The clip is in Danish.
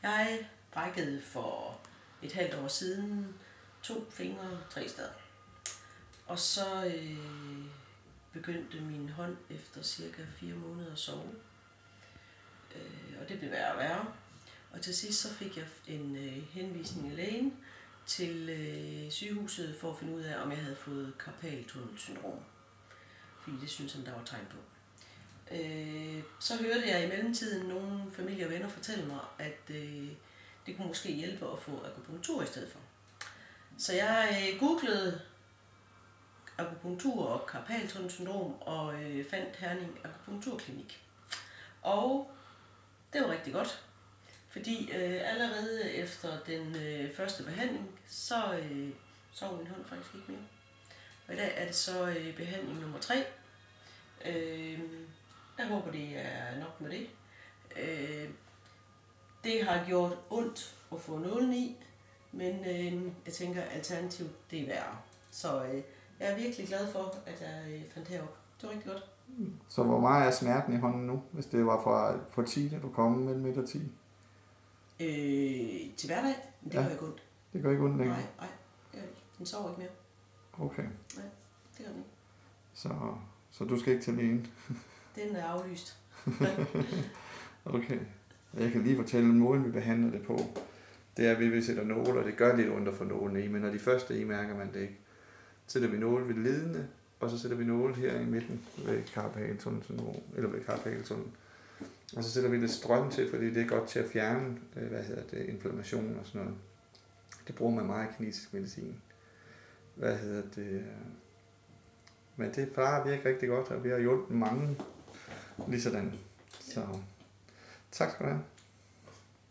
Jeg brækkede for et halvt år siden 2 fingre 3 steder. Og så begyndte min hånd efter cirka 4 måneder at sove. Og det blev værre og værre. Og til sidst så fik jeg en henvisning af lægen til sygehuset for at finde ud af, om jeg havde fået karpaltunnelsyndrom. Fordi det synes han, der var tegn på. Så hørte jeg i mellemtiden nogle familie og venner fortælle mig, at det kunne måske hjælpe at få akupunktur i stedet for. Så jeg googlede akupunktur og karpaltunnelsyndrom og fandt Herning Akupunkturklinik. Og det var rigtig godt, fordi allerede efter den første behandling, så sov min hånd faktisk ikke mere. Og i dag er det så behandling nummer 3. Jeg håber, det er nok med det. Det har gjort ondt at få nålen i, men jeg tænker, alternativt det er værre. Så jeg er virkelig glad for, at jeg fandt herop. Det var rigtig godt. Så hvor meget er smerten i hånden nu, hvis det var fra 10, da du kom mellem 1 og 10? Til hverdag? Det gør ikke ondt. Det gør ikke ondt længere? Nej. Den sover ikke mere. Okay. Nej, det gør den ikke. Så du skal ikke til lægen? Den er aflyst. Okay. Jeg kan lige fortælle, måden vi behandler det på. Det er, at vi sætter nåle, og det gør lidt ondt at få nålene i, men når de første i, mærker man det ikke. Så sætter vi nåle ved ledene, og så sætter vi nåle her i midten ved karpaltunnelsyndrom, eller ved karpaltunnelen. Og så sætter vi lidt strøm til, fordi det er godt til at fjerne, inflammation og sådan noget. Det bruger man meget i kinesisk medicin. Men det plejer at virke rigtig godt, og vi har hjulpet mange lige sådan. Så tak skal du have.